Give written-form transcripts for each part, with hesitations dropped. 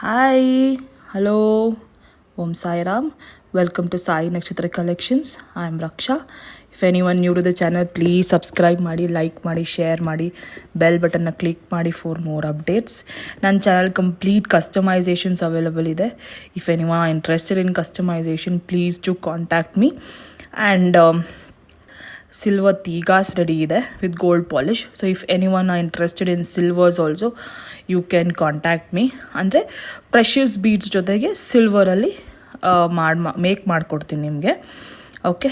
Hi, hello, Om Sai Ram. Welcome to Sai Nakshatra Collections. I am Raksha. If anyone new to the channel, please subscribe ಮಾಡಿ, like ಮಾಡಿ, share ಮಾಡಿ, bell button na click ಮಾಡಿ for more updates. ನನ್ನ channel complete customizations available ಇದೆ. If anyone are interested in customization, please do contact me. And silver tigas ready ಇದೆ with gold polish. So if anyone are interested in silvers also, you can contact me. ಅಂದರೆ precious beads ಜೊತೆಗೆ ಸಿಲ್ವರಲ್ಲಿ make ಮಾಡಿಕೊಡ್ತೀನಿ ನಿಮಗೆ. Okay,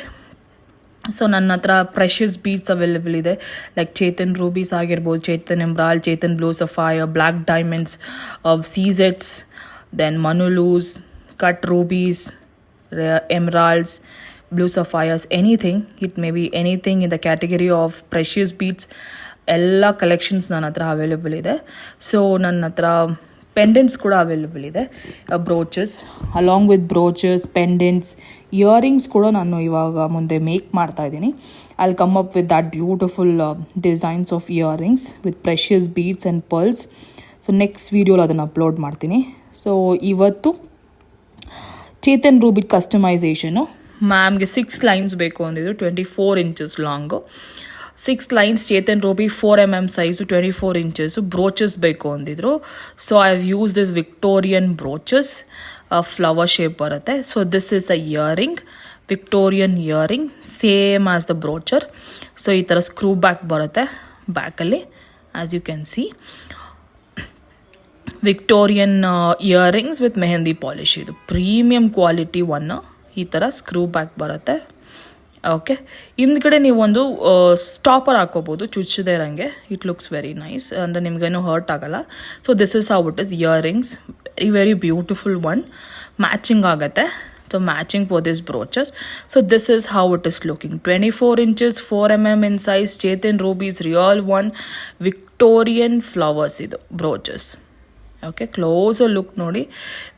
so ನನ್ನ ಹತ್ರ precious beads available ಇದೆ. Like ಚೇತನ್ ರೂಬೀಸ್ ಆಗಿರ್ಬೋದು, ಚೇತನ್ ಎಮ್ರಾಲ್ಡ್, ಚೇತನ್ ಬ್ಲೂ ಸಫೈರ್, ಬ್ಲ್ಯಾಕ್ ಡೈಮಂಡ್ಸ್, ಸೀಸೆಟ್ಸ್, ದೆನ್ ಮನುಲೂಸ್, cut rubies, emeralds, blue sapphires, anything. It may be anything in the category of precious beads. ಎಲ್ಲ ಕಲೆಕ್ಷನ್ಸ್ ನನ್ನ ಹತ್ರ ಅವೈಲೇಬಲ್ ಇದೆ. ಸೊ ನನ್ನ ಹತ್ರ ಪೆಂಡೆಂಟ್ಸ್ ಕೂಡ ಅವೈಲೇಬಲ್ ಇದೆ. Brooches, along with brooches, pendants, earrings ಕೂಡ ನಾನು ಇವಾಗ ಮುಂದೆ ಮೇಕ್ ಮಾಡ್ತಾ ಇದ್ದೀನಿ. I come up with that beautiful designs of earrings with precious beads and pearls. So next ವೀಡಿಯೋಲಿ ಅದನ್ನು ಅಪ್ಲೋಡ್ ಮಾಡ್ತೀನಿ. ಸೊ ಇವತ್ತು ಚೇತನ್ ರೂಬಿ ಕಸ್ಟಮೈಸೇಷನು. ಮ್ಯಾಮ್ಗೆ 6 ಲೈನ್ಸ್ ಬೇಕು ಅಂದಿದ್ರು, 24 ಇಂಚಸ್ ಲಾಂಗು. 6 ಲೈನ್ಸ್ ಚೇತನ್ ruby, 4 mm size, 24 inches. Brooches ಬೇಕು ಅಂದಿದ್ರು. So I have use this Victorian brooches, flower shape ಬರುತ್ತೆ. So this is the earring, Victorian earring, same as the brooch. So ಈ ಥರ screw back ಬರುತ್ತೆ ಬ್ಯಾಕಲ್ಲಿ, as you can see. Victorian earrings with mehndi polish. ಇದು premium quality one. ಈ ಥರ screw back ಬರುತ್ತೆ. Okay, ಹಿಂದ್ಗಡೆ ನೀವೊಂದು ಸ್ಟಾಪರ್ ಹಾಕೋಬೋದು ಚುಚ್ಚದೇ ಇರೋಂಗೆ. ಇಟ್ ಲುಕ್ಸ್ ವೆರಿ ನೈಸ್, ಅಂದರೆ ನಿಮಗೇನು ಹರ್ಟ್ ಆಗಲ್ಲ. So this is how it is. Earrings very very beautiful one, matching ಆಗುತ್ತೆ. So matching for this brooches. So this is how it is looking. 24 inches, 4 mm in size, ಚೇತನ್ rubies real one, Victorian flowers ಇದು brooches. Okay, closer look ನೋಡಿ.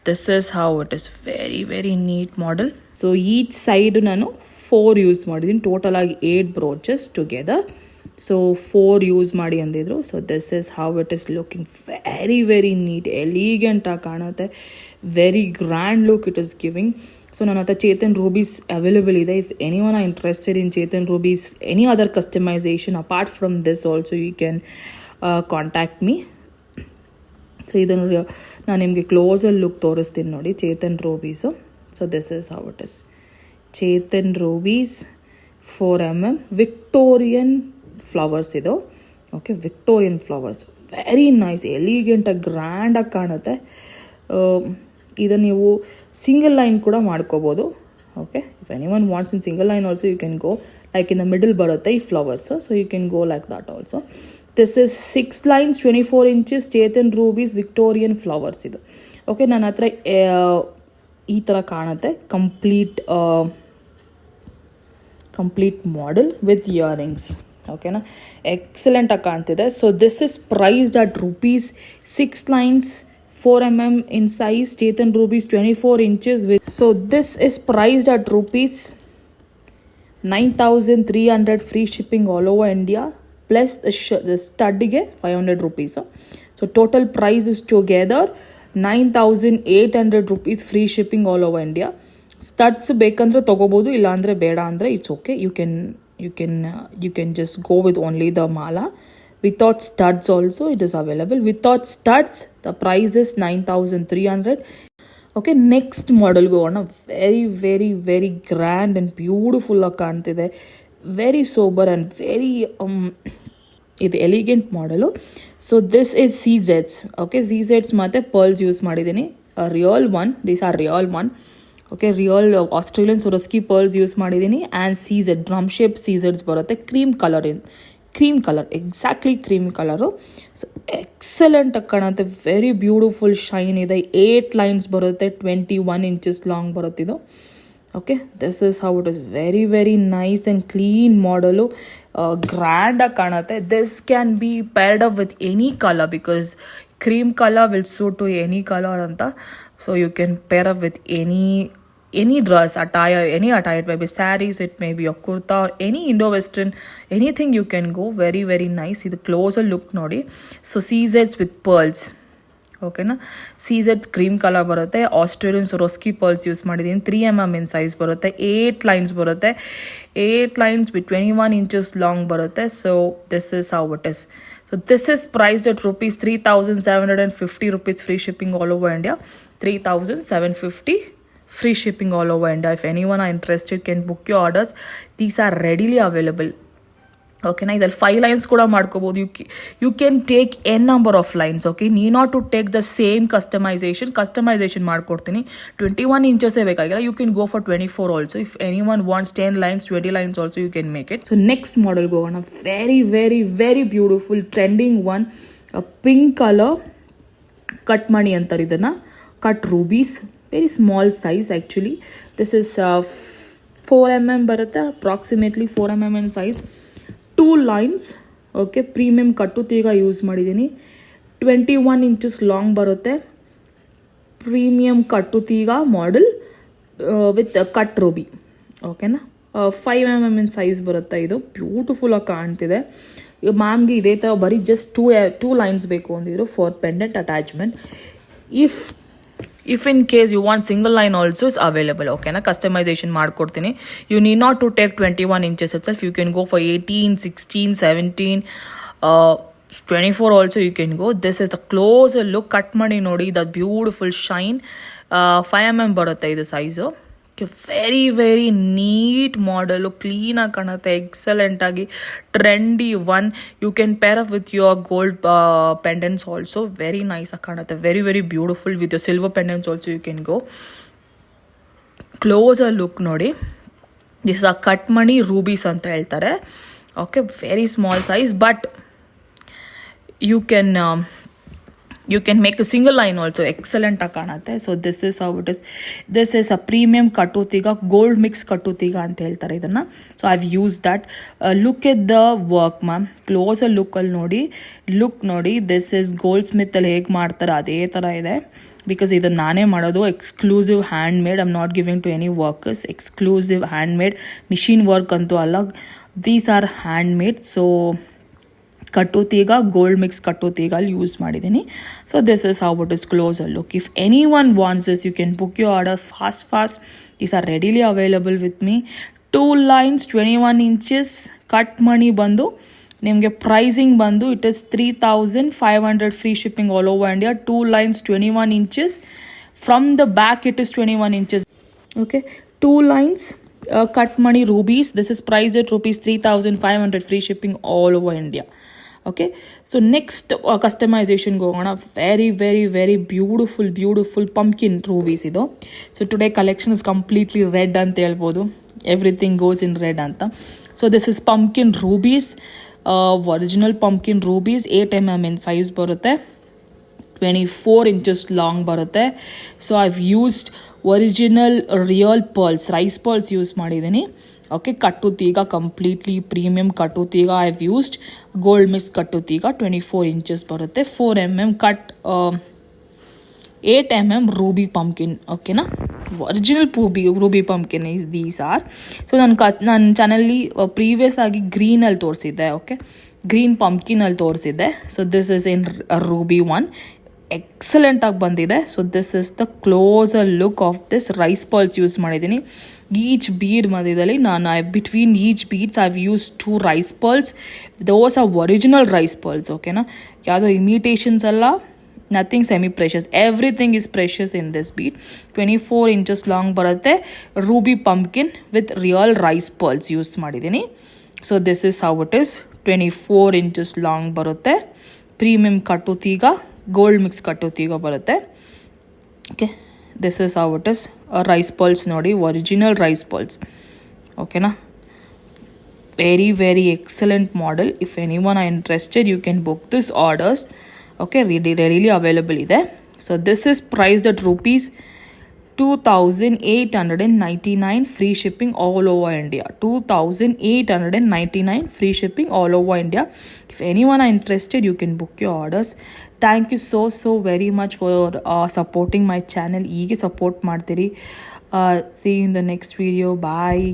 This is how it is. Very very neat model. So each side ನಾನು 4 use ಮಾಡಿದ್ದೀನಿ. Total ಆಗಿ 8 ಬ್ರೋಚಸ್ together. So 4 use ಮಾಡಿ ಅಂದಿದ್ರು. So this is how it is looking. Very very neat, ಎಲಿಗೆಂಟಾಗಿ ಕಾಣುತ್ತೆ. Very grand look it is giving. So ನನ್ನ ಹತ್ರ ಚೇತನ್ ರೂಬೀಸ್ ಅವೈಲೇಬಲ್ ಇದೆ. If any one are interested in ಚೇತನ್ rubies, any other customisation apart from this also, you can contact me. So ಇದನ್ನು ನಾನು ನಿಮಗೆ ಕ್ಲೋಸಲ್ಲಿ ಲುಕ್ ತೋರಿಸ್ತೀನಿ ನೋಡಿ, ಚೇತನ್ rubies. So this is how it is. ಚೇತನ್ ರೂಬೀಸ್ 4 mm ವಿಕ್ಟೋರಿಯನ್ ಫ್ಲವರ್ಸ್ ಇದು. Okay, Victorian flowers very nice, ಎಲಿಗೆಂಟಾಗಿ ಗ್ರ್ಯಾಂಡಾಗಿ ಕಾಣುತ್ತೆ. ಇದನ್ನು ನೀವು ಸಿಂಗಲ್ ಲೈನ್ ಕೂಡ ಮಾಡ್ಕೋಬೋದು. Okay, if any one wants in single line also, you can go. Like in the middle ಬರುತ್ತೆ ಈ flowers. So you can go like that also. This is 6 lines, 24 inches, ಚೇತನ್ ರೂಬೀಸ್, ವಿಕ್ಟೋರಿಯನ್ ಫ್ಲವರ್ಸ್ ಇದು. Okay, ನನ್ನ ಹತ್ರ ಈ ಥರ ಕಾಣುತ್ತೆ complete model with earrings. ಓಕೆನಾ, ಎಕ್ಸಲೆಂಟಾಗಿ ಕಾಣ್ತಿದೆ. So this is priced at rupees 6 lines, 4 mm in size, Chethan rubies, 24 inches with. So this is priced at rupees 9,300 free shipping all over India, plus the studಗೆ 500 rupees. So total price is together 9,800 rupees free shipping all over India. Studs ಬೇಕಂದ್ರೆ ತೊಗೋಬೋದು, ಇಲ್ಲಾಂದರೆ ಬೇಡ ಅಂದರೆ it's okay. You can just go with only the mala. Without studs also it is available. Without studs the price is 9,300. Okay, next ಮಾಡೆಲ್ಗೆ ಹೋಗೋಣ. Very very very grand and ಬ್ಯೂಟಿಫುಲ್ಲಾಗಿ ಕಾಣ್ತಿದೆ. Very sober and very ಇದು elegant model. So this is ಸೀಜೆಟ್ಸ್. Okay, ಸೀಜೆಟ್ಸ್ ಮತ್ತು pearls use ಮಾಡಿದ್ದೀನಿ. Real one, these are real one. Okay, real Australian ಸೊರಸ್ಕಿ pearls use ಮಾಡಿದ್ದೀನಿ. ಆ್ಯಂಡ್ ಸೀಜೆಡ್, ಡ್ರಮ್ ಶೇಪ್ ಸೀಜೆಡ್ಸ್ ಬರುತ್ತೆ. Cream colour, exactly cream colour. So ಎಕ್ಸಲೆಂಟಾಗಿ ಕಾಣುತ್ತೆ. ವೆರಿ ಬ್ಯೂಟಿಫುಲ್ ಶೈನ್ ಇದೆ. 8 ಲೈನ್ಸ್ ಬರುತ್ತೆ, 21 ಇಂಚಸ್ ಲಾಂಗ್ ಬರುತ್ತಿದ್ದು. Okay, this is how it is. Very very nice and clean model, ಗ್ರ್ಯಾಂಡಾಗಿ ಕಾಣುತ್ತೆ. This can be paired up with any colour, because cream colour will suit to any colour ಅಂತ. So you can pair up with any dress, attire, any attire. It may be sarees, it may be a kurta, or any Indo-Western, anything you can go. Very very nice. This closer look nodi. So CZs with pearls. ಓಕೆನಾ. ಸೀಸೆಡ್ cream colour ಬರುತ್ತೆ. Australian ಸೊರೋಸ್ಕಿ pearls use ಮಾಡಿದ್ದೀನಿ. 3mm in size ಬರುತ್ತೆ. 8 lines ಬರುತ್ತೆ. 8 lines with 21 inches long ಬರುತ್ತೆ. So this is how it is. So this is priced at rupees 3,750 rupees free shipping all over India. 3,750 free shipping all over India. If anyone are interested, can book your orders. These are readily available. ಓಕೆನಾ. ಇದ್ರಲ್ಲಿ 5 lines ಕೂಡ ಮಾಡ್ಕೋಬೋದು. You can take n number of lines. Okay, need not to take the same customisation ಮಾಡ್ಕೊಡ್ತೀನಿ. 21 ಇಂಚಸ್ಸೇ ಬೇಕಾಗಿಲ್ಲ. You can go for 24 also. If any one wants 10 lines 20 lines also you can make it. So next ಮಾಡೆಲ್ಗೆ ಹೋಗೋಣ. Very very very beautiful trending one, pink colour cut ಮಣಿ ಅಂತಾರೆ ಇದನ್ನು. Cut rubies, very small size actually. This is 4mm ಬರುತ್ತೆ, approximately 4mm in size. 2 lines. Okay, premium ಕಟ್ಟು ತೀಗ use ಮಾಡಿದ್ದೀನಿ. 21 inches long ಬರುತ್ತೆ. Premium ಕಟ್ಟು ತೀಗ ಮಾಡೆಲ್ ವಿತ್ ಕಟ್ ರೂಬಿ. ಓಕೆನಾ. 5mm in size ಬರುತ್ತೆ. ಇದು ಬ್ಯೂಟಿಫುಲ್ ಆಗಿ ಕಾಣ್ತಿದೆ. ಮ್ಯಾಮ್ಗೆ ಇದೇ ಥರ ಬರೀ ಜಸ್ಟ್ ಟೂ ಲೈನ್ಸ್ ಬೇಕು ಅಂದಿದ್ರು for pendant attachment. If in case you want single line also is available. ಓಕೆನಾ. ಕಸ್ಟಮೈಸೇಷನ್ ಮಾಡ್ಕೊಡ್ತೀನಿ. You need not to take 21 inches itself. You can go for 18, 16, 17, 24 also you can go. This is the close look. Cut ಮಾಡಿ ನೋಡಿ, the beautiful shine. 5mm ಬರುತ್ತೆ ಇದು size. Very very neat model, ಕ್ಲೀನಾಗಿ ಕಾಣುತ್ತೆ, ಎಕ್ಸಲೆಂಟಾಗಿ trendy one. You can pair up with your gold pendants also. Very nice ಆಗಿ ಕಾಣುತ್ತೆ. Very very beautiful with your silver pendants also you can go. Close look ನೋಡಿ. This ಆ cut ಮಣಿ rubies ಅಂತ ಹೇಳ್ತಾರೆ. Okay, very small size, but you can make a single line also. Excellent ಆಗಿ ಕಾಣುತ್ತೆ. So this is how it is. This is a premium ಕಟ್ಟುತ್ತೀಗ, gold mix ಕಟ್ಟುತ್ತೀಗ ಅಂತ ಹೇಳ್ತಾರೆ ಇದನ್ನು. So I have use that. Look at the work ma'am. Close ಲುಕ್ಕಲ್ಲಿ ನೋಡಿ, look ನೋಡಿ. ದಿಸ್ ಇಸ್ ಗೋಲ್ಡ್ ಸ್ಮಿತ್ತಲ್ಲಿ ಹೇಗೆ ಮಾಡ್ತಾರೆ ಅದೇ ಥರ ಇದೆ. ಬಿಕಾಸ್ ಇದನ್ನು ನಾನೇ ಮಾಡೋದು. Exclusive handmade. I am not giving to any workers. Exclusive handmade, machine work ಅಂತೂ ಅಲ್ಲ. These are handmade. So ಕಟ್ಟುತ್ತೀಗ, ಗೋಲ್ಡ್ ಮಿಕ್ಸ್ ಕಟ್ಟುತ್ತೀಗಲ್ಲಿ ಯೂಸ್ ಮಾಡಿದ್ದೀನಿ. So this is how it is. Close look. If any one wants this you can book your order fast. These are readily available with me. 2 lines 21 inches cut ಮಣಿ ಬಂದು ನಿಮಗೆ pricing ಬಂದು it is 3,500 free shipping all over India. 2 lines 21 inches. From the back it is 21 inches. Okay, 2 lines cut money rubies. This is priced at rupees 3,500 free shipping all over India. Okay, so next customization go on. Very very very beautiful pumpkin rubies ido. So today collection is completely red anta helbodu. Everything goes in red anta. So this is pumpkin rubies, original pumpkin rubies. 8mm in size barutte. 24 inches long ಬರುತ್ತೆ. So I've used original real pearls, rice pearls use ಮಾಡಿದ್ದೀನಿ. Okay, ಕಟ್ಟುತ್ತೀಗ completely premium ಕಟ್ಟುತ್ತೀಗ. I've used gold mix ಕಟ್ಟುತ್ತೀಗ. 24 inches ಬರುತ್ತೆ. 4mm cut, 8mm ruby pumpkin. ಓಕೆನಾ, original ruby pumpkin these are. So ನನ್ನ ಚಾನಲ್ಲಿ previous ಆಗಿ ಗ್ರೀನಲ್ಲಿ ತೋರಿಸಿದ್ದೆ. ಓಕೆ, ಗ್ರೀನ್ ಪಂಪ್ಕಿನಲ್ಲಿ ತೋರಿಸಿದ್ದೆ. So this is in ruby one. Excellent ಆಗಿ ಬಂದಿದೆ. So this is the closer look of this. Rice pearls use ಮಾಡಿದ್ದೀನಿ. ಈಚ್ ಬೀಡ್ ಮಧ್ಯದಲ್ಲಿ ನಾನು between each beads I've use 2 rice pearls. Those are original rice pearls. ಓಕೆನಾ, ಯಾವುದೋ imitations ಅಲ್ಲ, nothing semi precious. Everything is precious in this bead. 24 inches long ಬರುತ್ತೆ. Ruby pumpkin with real rice pearls use ಮಾಡಿದ್ದೀನಿ. So this is how it is. 24 inches long ಬರುತ್ತೆ. Premium ಕಟ್ಟುತ್ತೀಗ, gold mix ಕಟ್ಟುತ್ತೀಗ ಬರುತ್ತೆ. Okay, this is how it is. Rice pearls ನೋಡಿ, original rice pearls. ಓಕೆನಾ, very very excellent model. If any one are interested you can book this orders. Okay, readily available ಇದೆ. So this is priced at rupees 2,899 free shipping all over India. 2,899 free shipping all over India. If anyone are interested, you can book your orders. Thank you so very much for supporting my channel. Hige support ಮಾಡ್ತೀರಿ. See you in the next video. Bye.